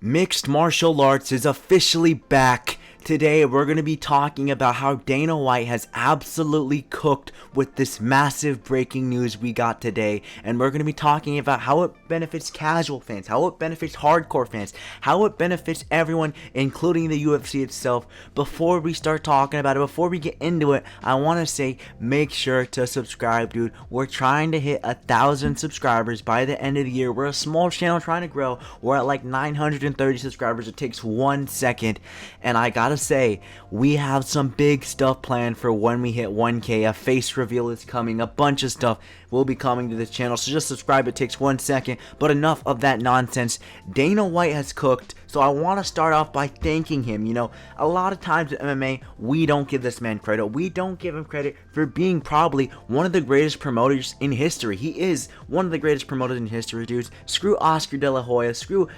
Mixed martial arts is officially back. Today we're going to be talking about how Dana White has absolutely cooked with this massive breaking news we got today, and we're going to be talking about how it benefits casual fans, how it benefits hardcore fans, how it benefits everyone including the UFC itself. Before we start talking about it, before we get into it, I want to say make sure to subscribe, dude. We're trying to hit 1,000 subscribers by the end of the year. We're a small channel trying to grow. We're at like 930 subscribers. It takes 1 second, and I gotta say, we have some big stuff planned for when we hit 1K. A face reveal is coming, a bunch of stuff will be coming to this channel, so just subscribe. It takes 1 second, but enough of that nonsense. Dana White has cooked, so I want to start off by thanking him. You know, a lot of times in MMA, we don't give this man credit. We don't give him credit for being probably one of the greatest promoters in history. He is one of the greatest promoters in history, dudes. Screw Oscar De La Hoya, screw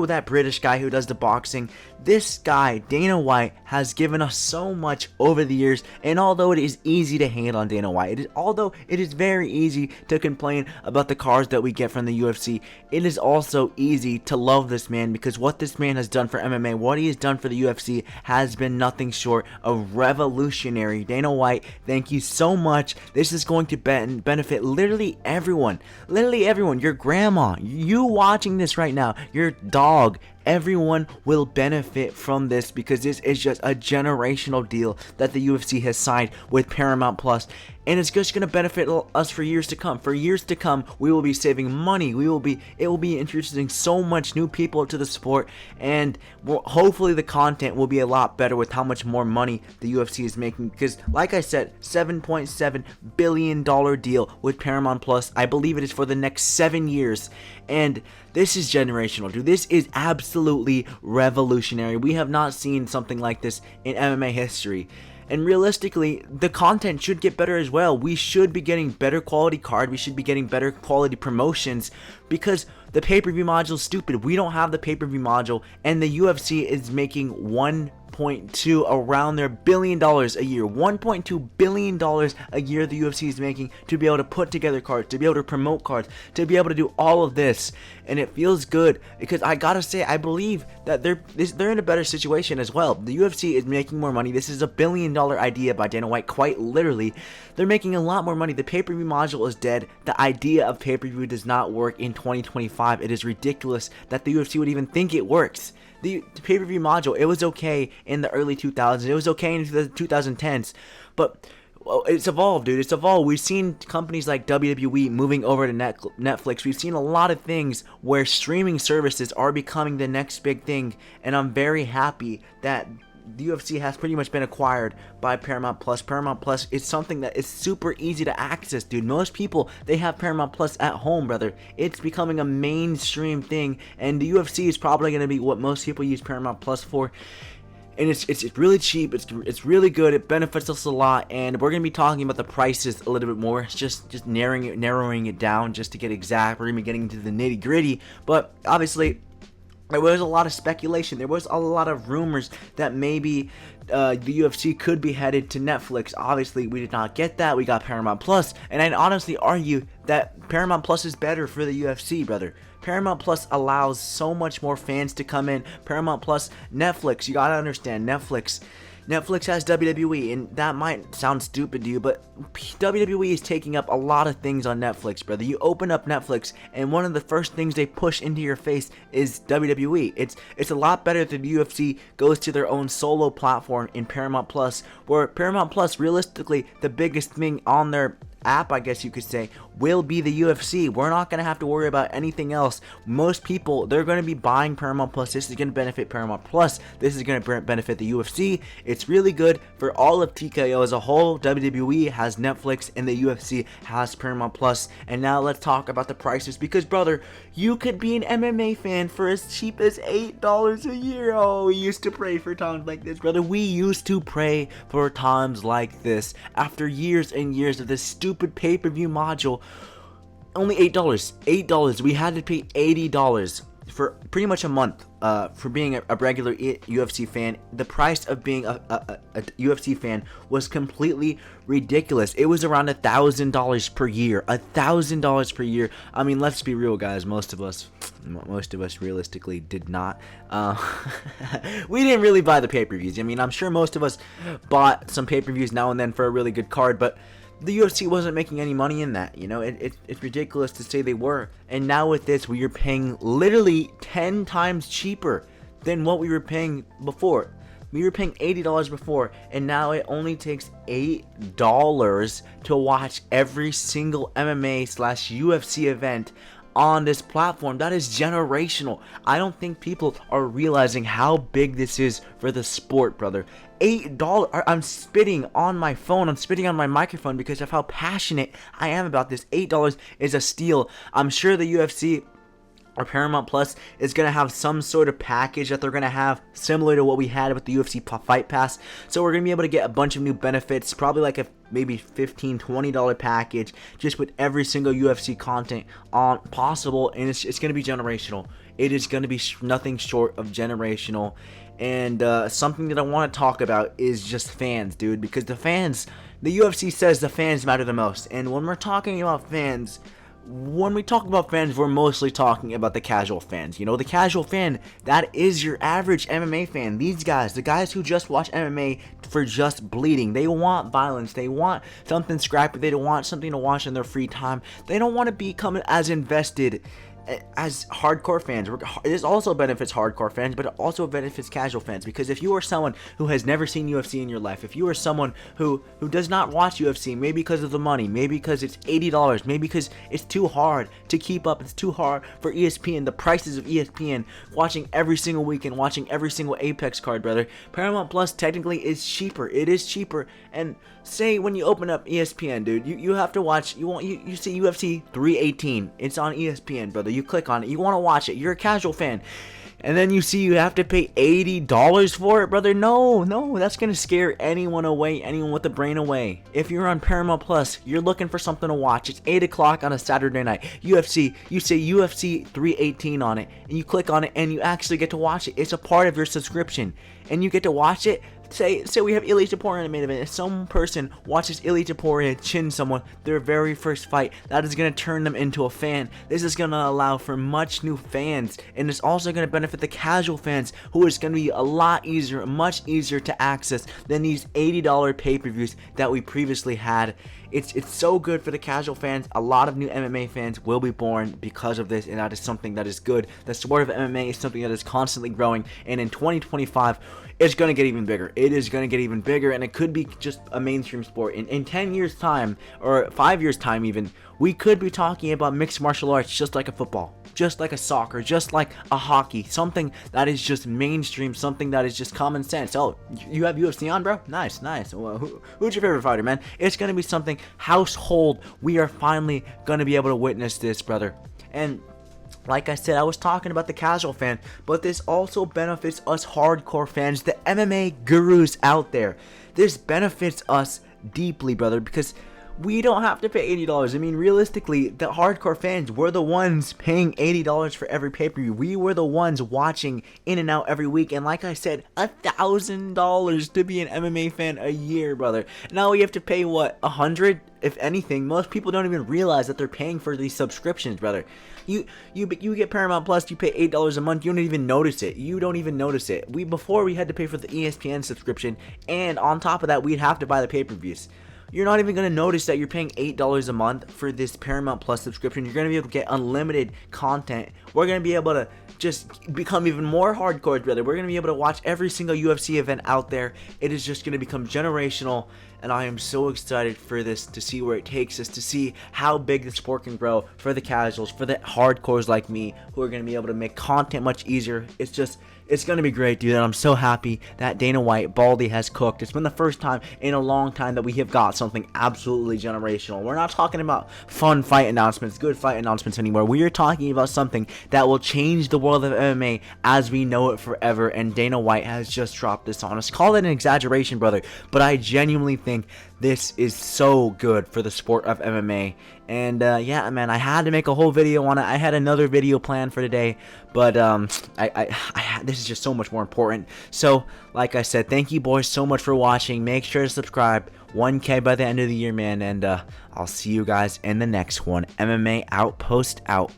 that British guy who does the boxing. This guy, Dana White, has given us so much over the years, and although it is easy to hate on Dana White, although it is very easy to complain about the cards that we get from the UFC, it is also easy to love this man, because what this man has done for MMA, what he has done for the UFC, has been nothing short of revolutionary. Dana White, thank you so much. This is going to benefit literally everyone. Literally everyone. Your grandma, you watching this right now, your dog, everyone will benefit from this, because this is just a generational deal that the UFC has signed with Paramount Plus, and it's just going to benefit us for years to come. For years to come, we will be saving money. It will be introducing so much new people to the sport, and hopefully the content will be a lot better with how much more money the UFC is making, because like I said, $7.7 billion deal with Paramount Plus. I believe it is for the next 7 years, and this is generational, dude. This is absolutely revolutionary. We have not seen something like this in MMA history. And realistically, the content should get better as well. We should be getting better quality card. We should be getting better quality promotions, because the pay-per-view module is stupid. We don't have the pay-per-view module, and the UFC is making around their $1 billion a year. $1.2 billion a year the UFC is making to be able to put together cards, to be able to promote cards, to be able to do all of this. And it feels good, because I gotta say, I believe that they're in a better situation as well. The UFC is making more money. This is a $1 billion idea by Dana White, quite literally. They're making a lot more money. The pay-per-view module is dead. The idea of pay-per-view does not work in 2025. It is ridiculous that the UFC would even think it works. The pay-per-view module, it was okay in the early 2000s. It was okay in the 2010s. But it's evolved, dude. It's evolved. We've seen companies like WWE moving over to Netflix. We've seen a lot of things where streaming services are becoming the next big thing. And I'm very happy that the UFC has pretty much been acquired by Paramount Plus. Paramount Plus is something that is super easy to access, dude. Most people, they have Paramount Plus at home, brother. It's becoming a mainstream thing, and the UFC is probably going to be what most people use Paramount Plus for. And it's really cheap. It's really good. It benefits us a lot, and we're gonna be talking about the prices a little bit more. It's just narrowing it down just to get exact. We're gonna be getting into the nitty gritty, but obviously, there was a lot of speculation. There was a lot of rumors that maybe the UFC could be headed to Netflix. Obviously, we did not get that. We got Paramount Plus, and I'd honestly argue that Paramount Plus is better for the UFC, brother. Paramount Plus allows so much more fans to come in. Paramount Plus, Netflix, you gotta understand, Netflix has WWE, and that might sound stupid to you, but WWE is taking up a lot of things on Netflix, brother. You open up Netflix, and one of the first things they push into your face is WWE. It's a lot better than the UFC goes to their own solo platform in Paramount Plus, where Paramount Plus, realistically, the biggest thing on their app, I guess you could say, will be the UFC. We're not going to have to worry about anything else. Most people, they're going to be buying Paramount Plus. This is going to benefit Paramount Plus. This is going to benefit the UFC. It's really good for all of TKO as a whole. WWE has Netflix, and the UFC has Paramount Plus. And now let's talk about the prices, because, brother, you could be an MMA fan for as cheap as $8 a year. Oh, we used to pray for times like this, brother. We used to pray for times like this. After years and years of this stupid pay-per-view module, only $8. We had to pay $80 for pretty much a month, for being a regular UFC fan, the price of being a UFC fan was completely ridiculous. It was around $1,000 per year. $1,000 per year. I mean, let's be real, guys. Most of us realistically did not. We didn't really buy the pay-per-views. I mean, I'm sure most of us bought some pay-per-views now and then for a really good card, but the UFC wasn't making any money in that. You know, it's ridiculous to say they were. And now with this, we are paying literally 10 times cheaper than what we were paying before. We were paying $80 before, and now it only takes $8 to watch every single MMA/UFC event on this platform. That is generational. I don't think people are realizing how big this is for the sport, brother. $8. I'm spitting on my phone. I'm spitting on my microphone because of how passionate I am about this. $8 is a steal. I'm sure the UFC or Paramount Plus is going to have some sort of package that they're going to have similar to what we had with the UFC Fight Pass. So we're going to be able to get a bunch of new benefits, probably like a maybe $15, $20 package just with every single UFC content on possible, and it's going to be generational. It is going to be nothing short of generational. And something that I want to talk about is just fans, dude, because the UFC says the fans matter the most. And when we're talking about fans, when we talk about fans, we're mostly talking about the casual fans. You know, the casual fan, that is your average MMA fan. These guys, the guys who just watch MMA for just bleeding. They want violence. They want something scrappy. They don't want something to watch in their free time. They don't want to become as invested as hardcore fans. This also benefits hardcore fans, but it also benefits casual fans, because if you are someone who has never seen UFC in your life, if you are someone who does not watch UFC, maybe because of the money, maybe because it's $80, maybe because it's too hard to keep up, it's too hard for ESPN, the prices of ESPN, watching every single weekend, watching every single Apex card, brother, Paramount Plus technically is cheaper. It is cheaper. And say when you open up ESPN, dude, you have to watch, you see UFC 318, it's on ESPN, brother. You click on it, you want to watch it, you're a casual fan, and then you see you have to pay $80 for it, brother. No, that's gonna scare anyone away, anyone with the brain away. If you're on Paramount Plus, you're looking for something to watch, it's 8 o'clock on a Saturday night, UFC, you say UFC 318 on it, and you click on it, and you actually get to watch it. It's a part of your subscription, and you get to watch it. Say we have Ilia Topuria in the main event. If some person watches Ilia Topuria chin someone their very first fight, that is going to turn them into a fan. This is going to allow for much new fans, and it's also going to benefit the casual fans, who is going to be a lot easier, much easier to access than these $80 pay-per-views that we previously had. It's so good for the casual fans. A lot of new MMA fans will be born because of this, and that is something that is good. The sport of MMA is something that is constantly growing, and in 2025, it's going to get even bigger. It is going to get even bigger, and it could be just a mainstream sport. In 10 years' time, or 5 years' time even, we could be talking about mixed martial arts just like a football, just like a soccer, just like a hockey, something that is just mainstream, something that is just common sense. Oh, you have UFC on, bro? Nice. Well, who's your favorite fighter, man? It's going to be something household. We are finally going to be able to witness this, brother. And like I said, I was talking about the casual fan, but this also benefits us hardcore fans, the MMA gurus out there. This benefits us deeply, brother, because we don't have to pay $80. I mean, realistically, the hardcore fans were the ones paying $80 for every pay-per-view. We were the ones watching in and out every week. And like I said, $1,000 to be an MMA fan a year, brother. Now we have to pay, what, $100? If anything, most people don't even realize that they're paying for these subscriptions, brother. You get Paramount Plus, you pay $8 a month, you don't even notice it. Before we had to pay for the ESPN subscription, and on top of that, we'd have to buy the pay-per-views. You're not even going to notice that you're paying $8 a month for this Paramount Plus subscription. You're going to be able to get unlimited content. We're going to be able to just become even more hardcore, brother. We're going to be able to watch every single UFC event out there. It is just going to become generational, and I am so excited for this, to see where it takes us, to see how big the sport can grow for the casuals, for the hardcores like me, who are going to be able to make content much easier. It's going to be great, dude, and I'm so happy that Dana White, Baldy, has cooked. It's been the first time in a long time that we have got something absolutely generational. We're not talking about fun fight announcements, good fight announcements anymore. We are talking about something that will change the world of MMA as we know it forever, and Dana White has just dropped this on us. Call it an exaggeration, brother, but I genuinely think think this is so good for the sport of MMA. And yeah, man, I had to make a whole video on it. I had another video planned for today, but this is just so much more important. So, like I said, thank you boys so much for watching. Make sure to subscribe. 1K by the end of the year, man, and I'll see you guys in the next one. MMA Outpost out.